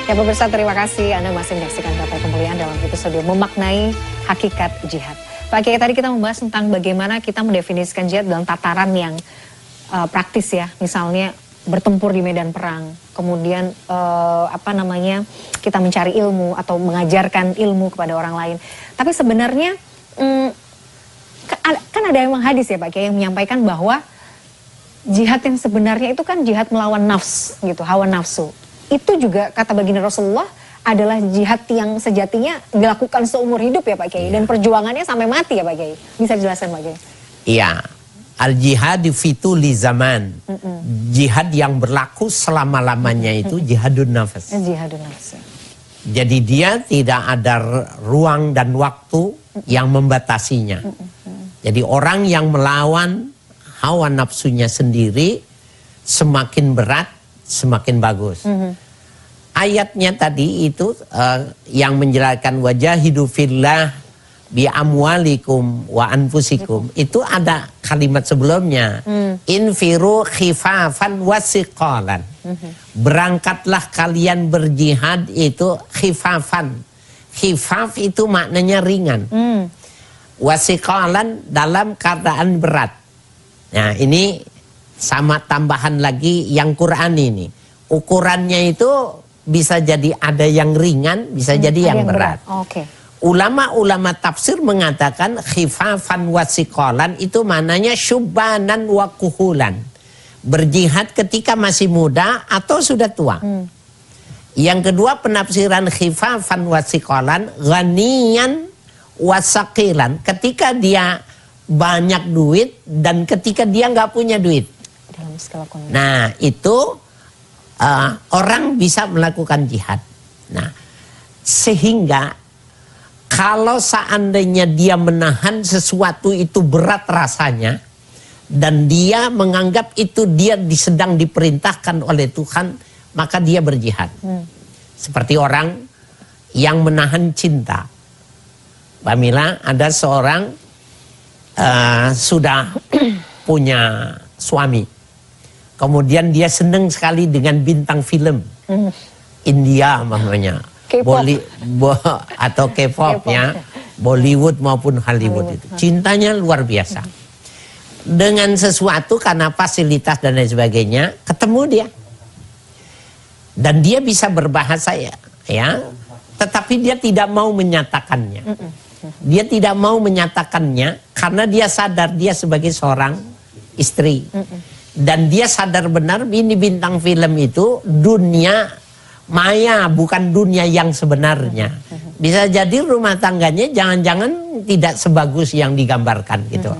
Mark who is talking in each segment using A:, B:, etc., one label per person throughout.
A: Ya pemirsa, terima kasih Anda masih menyaksikan Gapai Kemuliaan dalam episode Memaknai Hakikat Jihad. Pak Kiai, tadi kita membahas tentang bagaimana kita mendefinisikan jihad dalam tataran yang praktis ya. Misalnya bertempur di medan perang, kemudian kita mencari ilmu atau mengajarkan ilmu kepada orang lain. Tapi sebenarnya kan ada emang hadis ya Pak Kiai yang menyampaikan bahwa jihad yang sebenarnya itu kan jihad melawan nafs gitu, hawa nafsu. Itu juga kata baginda Rasulullah adalah jihad yang sejatinya dilakukan seumur hidup ya Pak Kiai. Dan perjuangannya sampai mati ya Pak Kiai. Bisa dijelaskan Pak Kiai?
B: Iya. Al-jihad fitu li zaman. Jihad yang berlaku selama-lamanya itu jihadun nafas.
A: Jihadun nafas.
B: Jadi dia tidak ada ruang dan waktu yang membatasinya. Jadi orang yang melawan hawa nafsunya sendiri semakin berat, semakin bagus. Ayatnya tadi itu yang menjelaskan wajahidu fillah bi amwalikum wa anfusikum. Itu ada kalimat sebelumnya. Infiru khifafan wasiqalan. Berangkatlah kalian berjihad itu khifafan. Khifaf itu maknanya ringan. Wasiqalan dalam keadaan berat. Nah ini sama tambahan lagi yang Quran ini. Ukurannya itu bisa jadi ada yang ringan, bisa jadi yang berat. Ulama-ulama tafsir mengatakan khifafan wasiqalan itu maknanya syubbanan wa kuhulan. Berjihad ketika masih muda atau sudah tua. Yang kedua penafsiran khifafan wasiqalan ghaniyan wasaqilan. Ketika dia banyak duit dan ketika dia nggak punya duit. Nah itu orang bisa melakukan jihad. Nah sehingga kalau seandainya dia menahan sesuatu itu berat rasanya dan dia menganggap itu dia sedang diperintahkan oleh Tuhan, maka dia berjihad. Seperti orang yang menahan cinta. Mbak Mila, ada seorang sudah punya suami. Kemudian dia senang sekali dengan bintang film. India namanya. Atau K-pop ya. Bollywood maupun Hollywood itu. Cintanya luar biasa. Dengan sesuatu karena fasilitas dan lain sebagainya, ketemu dia. Dan dia bisa berbahasa ya. Tetapi dia tidak mau menyatakannya. Dia tidak mau menyatakannya karena dia sadar dia sebagai seorang istri. Dan dia sadar benar ini bintang film itu dunia maya, bukan dunia yang sebenarnya. Bisa jadi rumah tangganya jangan-jangan tidak sebagus yang digambarkan gitu.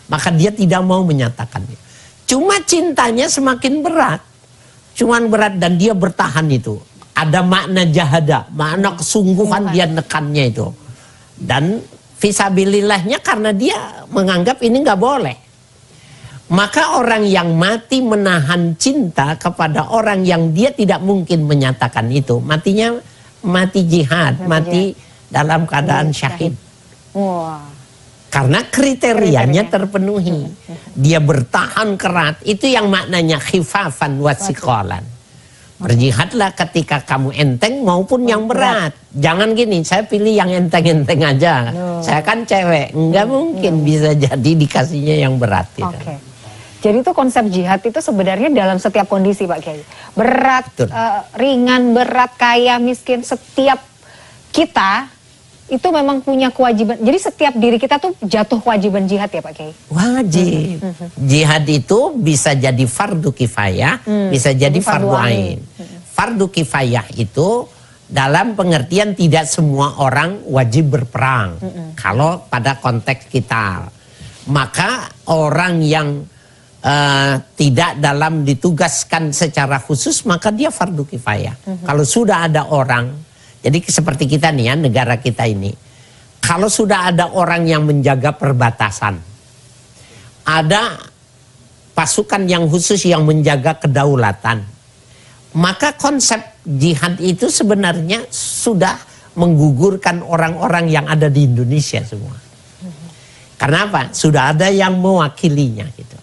B: Maka dia tidak mau menyatakannya. Cuma cintanya semakin berat. Cuman berat dan dia bertahan itu. Ada makna jahada, makna kesungguhan dia nekannya itu. Dan fisabilillahnya karena dia menganggap ini nggak boleh. Maka orang yang mati menahan cinta kepada orang yang dia tidak mungkin menyatakan itu, matinya mati jihad, mati dalam keadaan syahid. Karena kriterianya terpenuhi. Dia bertahan keras, itu yang maknanya khifafan wasiqalan. Berjihadlah ketika kamu enteng maupun yang berat. Jangan gini, saya pilih yang enteng-enteng aja. Saya kan cewek, nggak mungkin bisa jadi dikasihnya yang berat. Gitu.
A: Jadi itu konsep jihad itu sebenarnya dalam setiap kondisi Pak Kiai. Berat, ringan, berat, kaya, miskin, setiap kita itu memang punya kewajiban. Jadi setiap diri kita tuh jatuh kewajiban jihad ya Pak Kiai?
B: Wajib. Jihad itu bisa jadi fardu kifayah, bisa jadi fardu ain. Fardu kifayah itu dalam pengertian tidak semua orang wajib berperang. Kalau pada konteks kita. Maka orang yang tidak dalam ditugaskan secara khusus maka dia fardu kifayah. Kalau sudah ada orang, jadi seperti kita nih ya, negara kita ini, kalau sudah ada orang yang menjaga perbatasan, ada pasukan yang khusus yang menjaga kedaulatan, maka konsep jihad itu sebenarnya sudah menggugurkan orang-orang yang ada di Indonesia semua. Karena apa? Sudah ada yang mewakilinya gitu.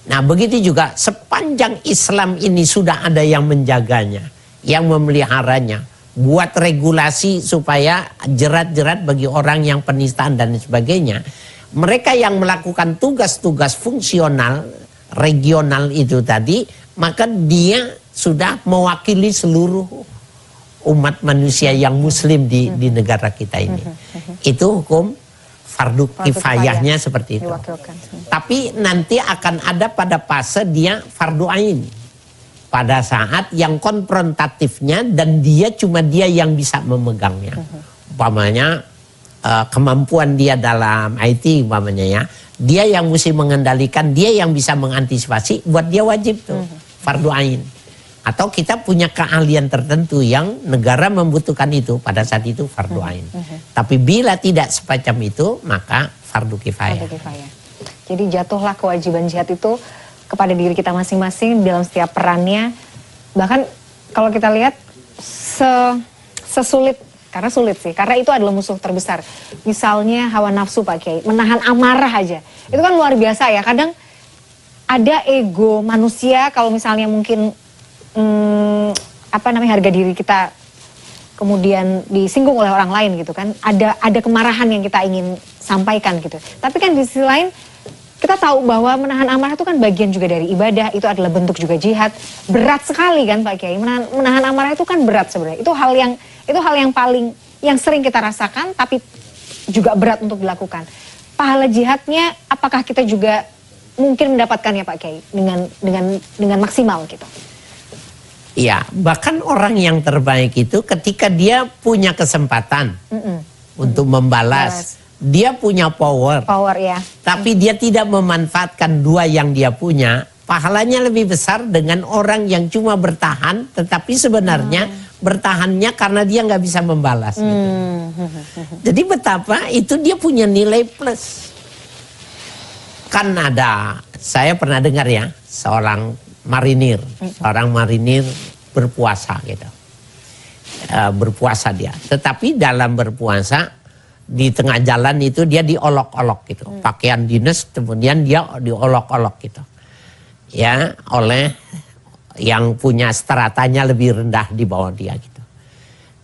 B: Nah begitu juga sepanjang Islam ini sudah ada yang menjaganya. yang memeliharanya. Buat regulasi supaya jerat-jerat bagi orang yang penistaan dan sebagainya. Mereka yang melakukan tugas-tugas fungsional regional itu tadi, maka dia sudah mewakili seluruh umat manusia yang muslim di negara kita ini. Itu hukum fardu kifayahnya seperti itu. Tapi nanti akan ada pada fase dia fardu ain. Pada saat yang konfrontatifnya dan cuma dia yang bisa memegangnya. Umpamanya kemampuan dia dalam IT umpamanya ya. Dia yang mesti mengendalikan, dia yang bisa mengantisipasi, buat dia wajib tuh fardu ain. Atau kita punya keahlian tertentu yang negara membutuhkan itu, pada saat itu fardu ain. Tapi bila tidak semacam itu, maka fardu kifayah.
A: Jadi jatuhlah kewajiban jihad itu kepada diri kita masing-masing dalam setiap perannya. Bahkan kalau kita lihat sesulit, karena sulit sih, karena itu adalah musuh terbesar. Misalnya hawa nafsu Pak Kiai, menahan amarah aja. Itu kan luar biasa ya, kadang ada ego manusia kalau misalnya mungkin harga diri kita kemudian disinggung oleh orang lain gitu kan. Ada kemarahan yang kita ingin sampaikan gitu. Tapi kan di sisi lain kita tahu bahwa menahan amarah itu kan bagian juga dari ibadah, itu adalah bentuk juga jihad. Berat sekali kan Pak Kiai, menahan amarah itu kan berat sebenarnya. Itu hal yang paling yang sering kita rasakan tapi juga berat untuk dilakukan. Pahala jihadnya apakah kita juga mungkin mendapatkannya Pak Kiai dengan maksimal gitu?
B: Ya, bahkan orang yang terbaik itu ketika dia punya kesempatan untuk membalas. Dia punya power
A: ya.
B: Tapi dia tidak memanfaatkan dua yang dia punya. Pahalanya lebih besar dengan orang yang cuma bertahan, tetapi sebenarnya bertahannya karena dia nggak bisa membalas. Gitu. Jadi betapa itu dia punya nilai plus. Kan saya pernah dengar ya, seorang marinir berpuasa gitu. Berpuasa dia. Tetapi dalam berpuasa, di tengah jalan itu dia diolok-olok gitu. Pakaian dinas kemudian dia diolok-olok gitu. Ya, oleh yang punya stratanya lebih rendah di bawah dia gitu.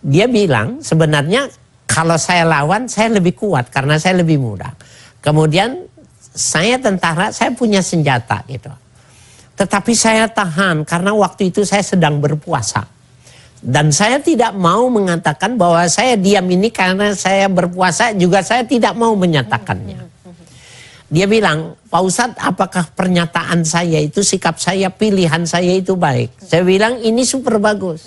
B: Dia bilang sebenarnya kalau saya lawan saya lebih kuat karena saya lebih muda. Kemudian saya tentara, saya punya senjata gitu. Tetapi saya tahan karena waktu itu saya sedang berpuasa. Dan saya tidak mau mengatakan bahwa saya diam ini karena saya berpuasa, juga saya tidak mau menyatakannya. Dia bilang, Pak Ustadz, apakah pernyataan saya itu, sikap saya, pilihan saya itu baik? Saya bilang ini super bagus.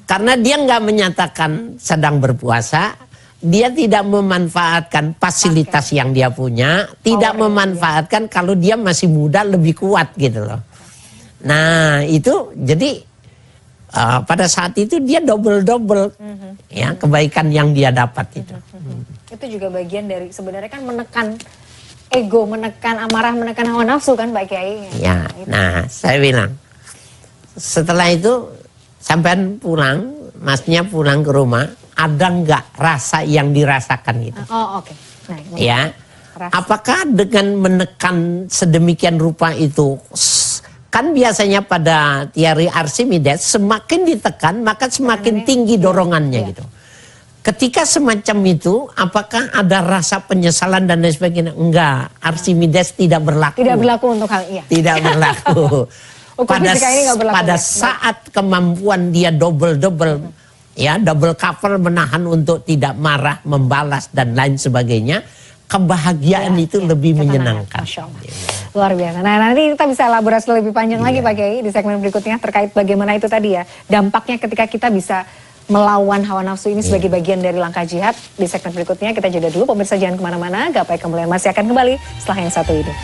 B: Karena dia nggak menyatakan sedang berpuasa, dia tidak memanfaatkan fasilitas yang dia punya, tidak memanfaatkan kalau dia masih muda lebih kuat gitu loh. Nah itu jadi pada saat itu dia double ya kebaikan yang dia dapat itu.
A: Itu juga bagian dari sebenarnya kan menekan ego, menekan amarah, menekan hawa nafsu kan Pak Kiai.
B: Ya, nah saya bilang setelah itu sampean pulang, masnya pulang ke rumah, ada nggak rasa yang dirasakan gitu?
A: Oh oke. Nah,
B: ya, apakah dengan menekan sedemikian rupa itu? Kan biasanya pada teori Archimedes semakin ditekan maka semakin tinggi dorongannya gitu. Ketika semacam itu apakah ada rasa penyesalan dan lain sebagainya? Enggak, Archimedes tidak berlaku.
A: Tidak berlaku untuk hal iya.
B: Tidak berlaku. pada saat kemampuan dia double ya double cover menahan untuk tidak marah, membalas dan lain sebagainya, kebahagiaan itu lebih menyenangkan.
A: Luar biasa. Nah nanti kita bisa elaborasi lebih panjang lagi Pak Kiai di segmen berikutnya terkait bagaimana itu tadi ya dampaknya ketika kita bisa melawan hawa nafsu ini sebagai bagian dari langkah jihad. Di segmen berikutnya kita jeda dulu, pemirsa jangan kemana-mana, Gapai Kemuliaan masih akan kembali setelah yang satu ini.